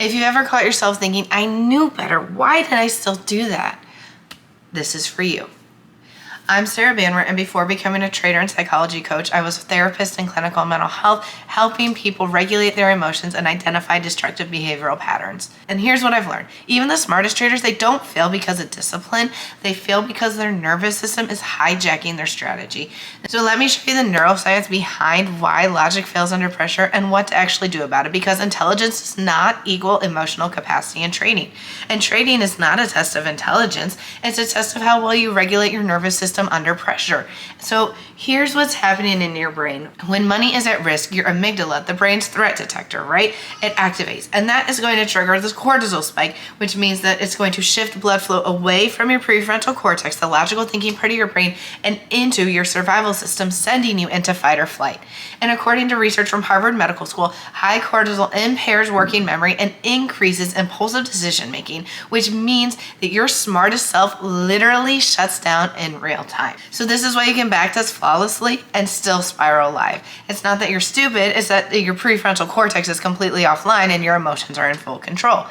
If you ever caught yourself thinking, I knew better, why did I still do that? This is for you. I'm Sarah Banwart, and before becoming a trader and psychology coach, I was a therapist in clinical mental health, helping people regulate their emotions and identify destructive behavioral patterns. And here's what I've learned. Even the smartest traders, they don't fail because of discipline. They fail because their nervous system is hijacking their strategy. So let me show you the neuroscience behind why logic fails under pressure and what to actually do about it, because intelligence does not equal emotional capacity in trading. And trading is not a test of intelligence. It's a test of how well you regulate your nervous system under pressure. So here's what's happening in your brain. When money is at risk, your amygdala, the brain's threat detector, right? It activates, and that is going to trigger this cortisol spike, which means that it's going to shift blood flow away from your prefrontal cortex, the logical thinking part of your brain, and into your survival system, sending you into fight or flight. And according to research from Harvard Medical School, high cortisol impairs working memory and increases impulsive decision making, which means that your smartest self literally shuts down in real time. So this is why you can backtest flawlessly and still spiral live. It's not that you're stupid, it's that your prefrontal cortex is completely offline and your emotions are in full control.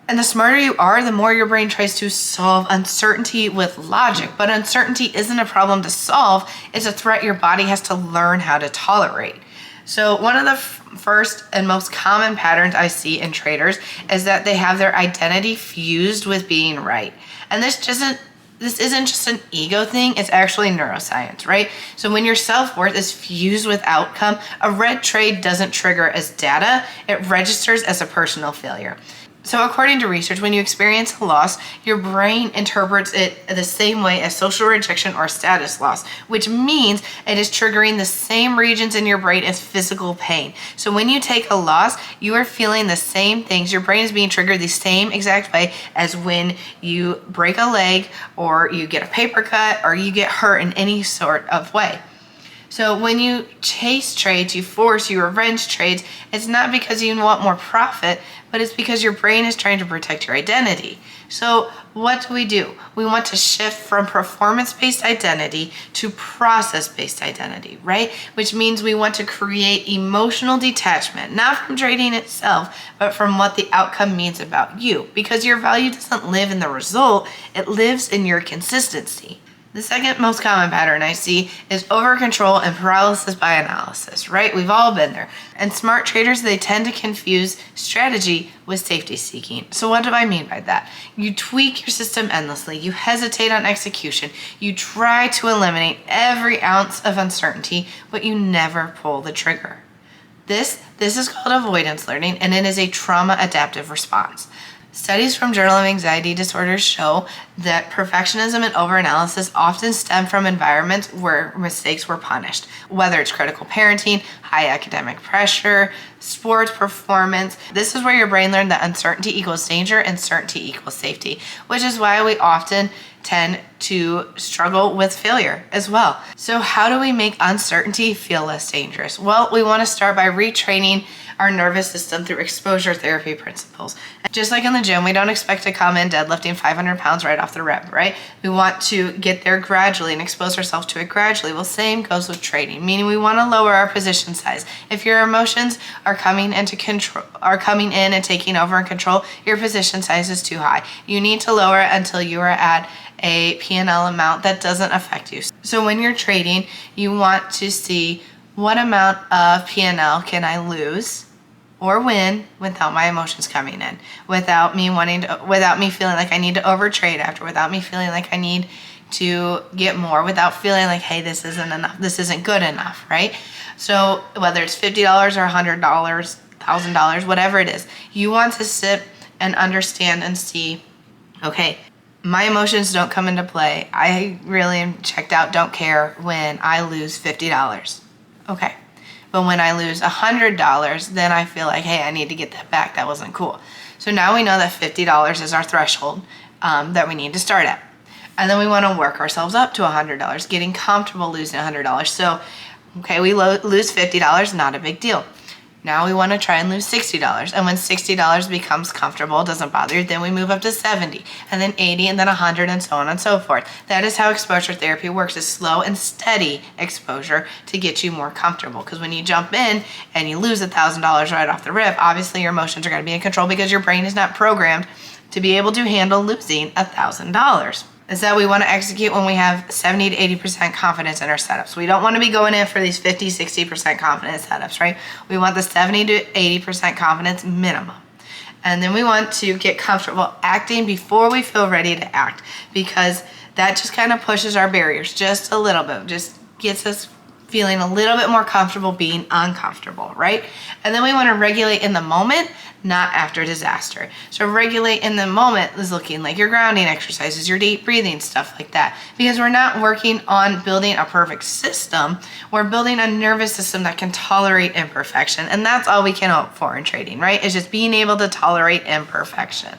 And the smarter you are, the more your brain tries to solve uncertainty with logic. But uncertainty isn't a problem to solve, it's a threat your body has to learn how to tolerate. So one of the first and most common patterns I see in traders is that they have their identity fused with being right. And this isn't just an ego thing, it's actually neuroscience, right? So when your self-worth is fused with outcome, a red trade doesn't trigger as data, it registers as a personal failure. So according to research, when you experience a loss, your brain interprets it the same way as social rejection or status loss, which means it is triggering the same regions in your brain as physical pain. So when you take a loss, you are feeling the same things. Your brain is being triggered the same exact way as when you break a leg or you get a paper cut or you get hurt in any sort of way. So when you chase trades, you revenge trades, it's not because you want more profit, but it's because your brain is trying to protect your identity. So what do? We want to shift from performance-based identity to process-based identity, right? Which means we want to create emotional detachment, not from trading itself, but from what the outcome means about you. Because your value doesn't live in the result, it lives in your consistency. The second most common pattern I see is over-control and paralysis by analysis, right? We've all been there. And smart traders, they tend to confuse strategy with safety seeking. So what do I mean by that? You tweak your system endlessly. You hesitate on execution. You try to eliminate every ounce of uncertainty, but you never pull the trigger. This is called avoidance learning, and it is a trauma adaptive response. Studies from Journal of Anxiety Disorders show that perfectionism and overanalysis often stem from environments where mistakes were punished, whether it's critical parenting, high academic pressure, sports performance. This is where your brain learned that uncertainty equals danger and certainty equals safety, which is why we often tend to struggle with failure as well. So how do we make uncertainty feel less dangerous? Well, we want to start by retraining our nervous system through exposure therapy principles. Just like in the gym, we don't expect to come in deadlifting 500 pounds right off the rep, right? We want to get there gradually and expose ourselves to it gradually. Well, same goes with trading, meaning we want to lower our position size. If your emotions are coming in and taking over and control, your position size is too high. You need to lower it until you are at a P&L amount that doesn't affect you. So when you're trading, you want to see what amount of P&L can I lose or win without my emotions coming in, without me feeling like I need to overtrade after, without me feeling like I need to get more, without feeling like, hey, this isn't enough, this isn't good enough, right? So whether it's $50 or $100, $1,000, whatever it is, you want to sit and understand and see, okay, my emotions don't come into play. I really am checked out, don't care when I lose $50. Okay. But when I lose $100, then I feel like, hey, I need to get that back. That wasn't cool. So now we know that $50 is our threshold that we need to start at. And then we want to work ourselves up to $100, getting comfortable losing $100. So, okay, we lose $50, not a big deal. Now we want to try and lose $60. And when $60 becomes comfortable, doesn't bother you, then we move up to 70, and then 80, and then 100, and so on and so forth. That is how exposure therapy works, is slow and steady exposure to get you more comfortable. Because when you jump in and you lose $1,000 right off the rip, obviously your emotions are going to be in control because your brain is not programmed to be able to handle losing $1,000. Is that we want to execute when we have 70 to 80% confidence in our setups. We don't want to be going in for these 50, 60% confidence setups, right? We want the 70 to 80% confidence minimum. And then we want to get comfortable acting before we feel ready to act, because that just kind of pushes our barriers just a little bit, just gets us feeling a little bit more comfortable being uncomfortable, right? And then we want to regulate in the moment, not after disaster. So regulate in the moment is looking like your grounding exercises, your deep breathing, stuff like that. Because we're not working on building a perfect system. We're building a nervous system that can tolerate imperfection. And that's all we can hope for in trading, right? Is just being able to tolerate imperfection.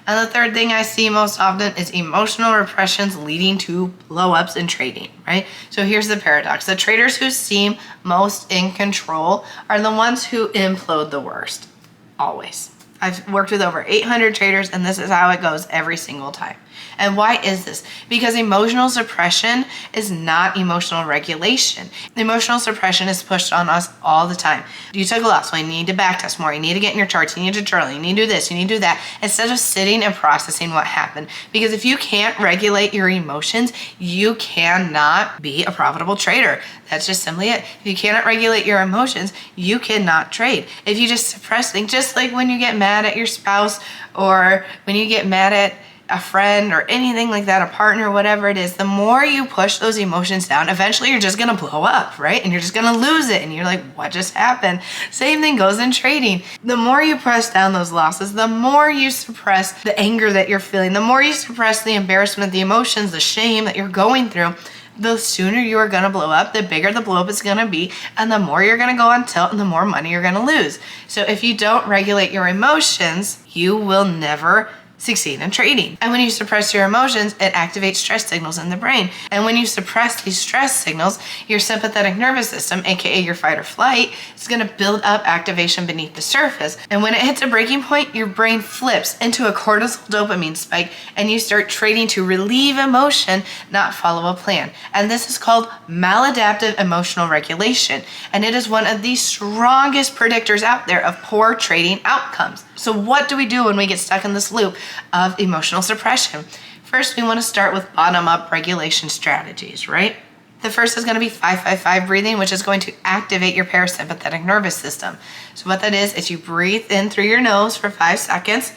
And the third thing I see most often is emotional repressions leading to blow-ups in trading, right? So here's the paradox. The traders who seem most in control are the ones who implode the worst, always. I've worked with over 800 traders, and this is how it goes every single time. And why is this? Because emotional suppression is not emotional regulation. Emotional suppression is pushed on us all the time. You took a loss, so you need to backtest more. You need to get in your charts. You need to journal. You need to do this. You need to do that. Instead of sitting and processing what happened. Because if you can't regulate your emotions, you cannot be a profitable trader. That's just simply it. If you cannot regulate your emotions, you cannot trade. If you just suppress things, just like when you get mad at your spouse, or when you get mad at a friend or anything like that, a partner, whatever it is, the more you push those emotions down, eventually you're just gonna blow up, right? And you're just gonna lose it. And you're like, what just happened? Same thing goes in trading. The more you press down those losses, the more you suppress the anger that you're feeling, the more you suppress the embarrassment, the emotions, the shame that you're going through, the sooner you are gonna blow up, the bigger the blow up is gonna be, and the more you're gonna go on tilt and the more money you're gonna lose. So if you don't regulate your emotions, you will never succeed in trading. And when you suppress your emotions, it activates stress signals in the brain. And when you suppress these stress signals, your sympathetic nervous system, aka your fight or flight, is going to build up activation beneath the surface. And when it hits a breaking point, your brain flips into a cortisol dopamine spike, and you start trading to relieve emotion, not follow a plan. And this is called maladaptive emotional regulation. And it is one of the strongest predictors out there of poor trading outcomes. So what do we do when we get stuck in this loop of emotional suppression? First, we want to start with bottom-up regulation strategies, right? The first is going to be 5-5-5 breathing, which is going to activate your parasympathetic nervous system. So what that is you breathe in through your nose for 5 seconds,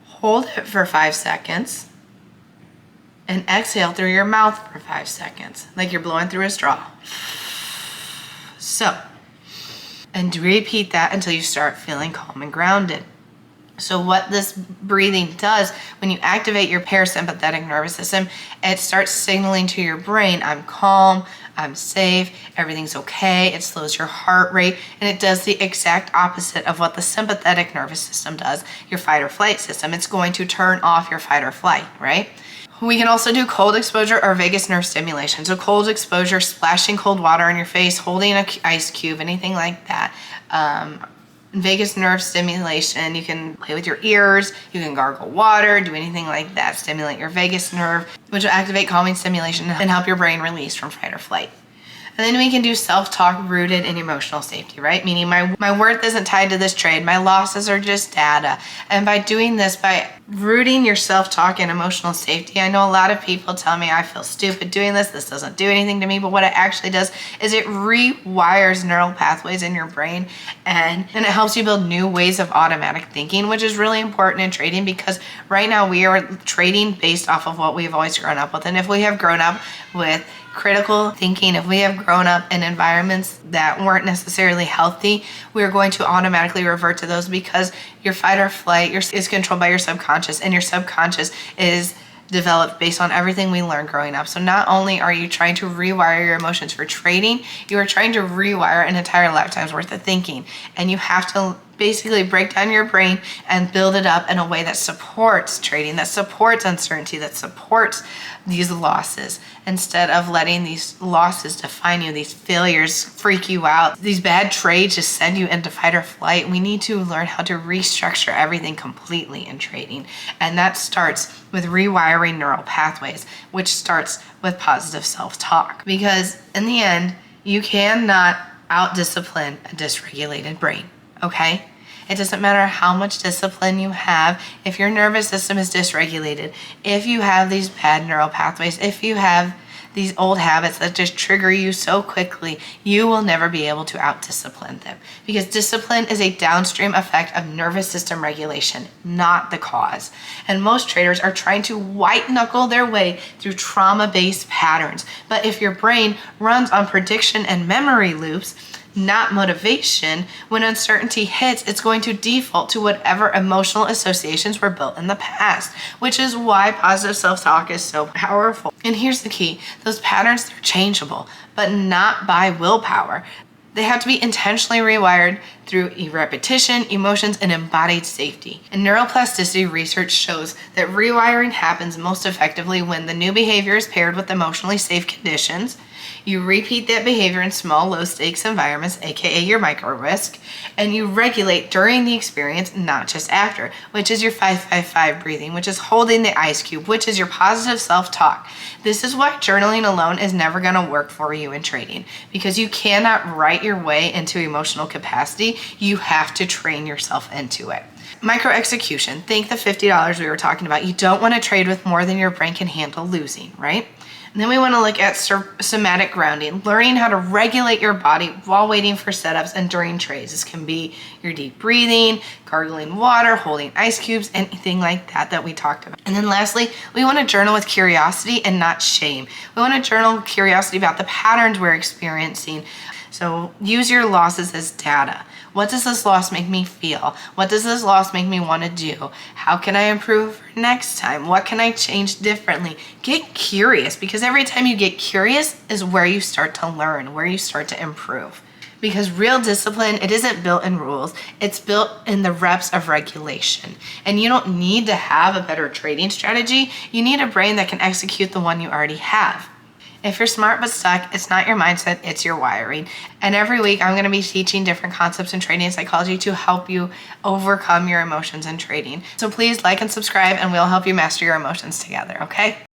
hold it for 5 seconds, and exhale through your mouth for 5 seconds, like you're blowing through a straw. So, and repeat that until you start feeling calm and grounded. So what this breathing does, when you activate your parasympathetic nervous system, it starts signaling to your brain, I'm calm, I'm safe, everything's okay. It slows your heart rate, and it does the exact opposite of what the sympathetic nervous system does, your fight or flight system. It's going to turn off your fight or flight, right? We can also do cold exposure or vagus nerve stimulation. So cold exposure, splashing cold water on your face, holding an ice cube, anything like that. Vagus nerve stimulation, you can play with your ears, you can gargle water, do anything like that, stimulate your vagus nerve, which will activate calming stimulation and help your brain release from fight or flight. And then we can do self-talk rooted in emotional safety, right? Meaning my worth isn't tied to this trade. My losses are just data. And by doing this, by rooting your self-talk in emotional safety, I know a lot of people tell me I feel stupid doing this. This doesn't do anything to me. But what it actually does is it rewires neural pathways in your brain, and it helps you build new ways of automatic thinking, which is really important in trading, because right now we are trading based off of what we've always grown up with. And if we have grown up with critical thinking, if we have grown up in environments that weren't necessarily healthy, we're going to automatically revert to those, because your fight or flight is controlled by your subconscious, and your subconscious is developed based on everything we learned growing up. So not only are you trying to rewire your emotions for trading, you are trying to rewire an entire lifetime's worth of thinking. And you have to basically break down your brain and build it up in a way that supports trading, that supports uncertainty, that supports these losses, instead of letting these losses define you, these failures freak you out, these bad trades just send you into fight or flight. We need to learn how to restructure everything completely in trading. And that starts with rewiring neural pathways, which starts with positive self-talk. Because in the end, you cannot out-discipline a dysregulated brain, okay? It doesn't matter how much discipline you have. If your nervous system is dysregulated, if you have these bad neural pathways, if you have these old habits that just trigger you so quickly, you will never be able to out-discipline them. Because discipline is a downstream effect of nervous system regulation, not the cause. And most traders are trying to white-knuckle their way through trauma-based patterns. But if your brain runs on prediction and memory loops, not motivation, when uncertainty hits, it's going to default to whatever emotional associations were built in the past, which is why positive self-talk is so powerful. And here's the key. Those patterns, they're changeable, but not by willpower. They have to be intentionally rewired through repetition, emotions, and embodied safety. And neuroplasticity research shows that rewiring happens most effectively when the new behavior is paired with emotionally safe conditions. You repeat that behavior in small, low-stakes environments, aka your micro-risk, and you regulate during the experience, not just after, which is your 5-5-5 breathing, which is holding the ice cube, which is your positive self-talk. This is why journaling alone is never going to work for you in trading, because you cannot write your way into emotional capacity. You have to train yourself into it. Micro-execution. Think the $50 we were talking about. You don't want to trade with more than your brain can handle losing, right? And then we want to look at somatic grounding, learning how to regulate your body while waiting for setups and during trades. This can be your deep breathing, gargling water, holding ice cubes, anything like that we talked about. And then lastly, we want to journal with curiosity and not shame. We want to journal with curiosity about the patterns we're experiencing. So use your losses as data. What does this loss make me feel? What does this loss make me want to do? How can I improve for next time? What can I change differently? Get curious, because every time you get curious is where you start to learn, where you start to improve. Because real discipline, it isn't built in rules. It's built in the reps of regulation. And you don't need to have a better trading strategy. You need a brain that can execute the one you already have. If you're smart but stuck, it's not your mindset, it's your wiring. And every week I'm going to be teaching different concepts in trading and psychology to help you overcome your emotions in trading. So please like and subscribe, and we'll help you master your emotions together, okay?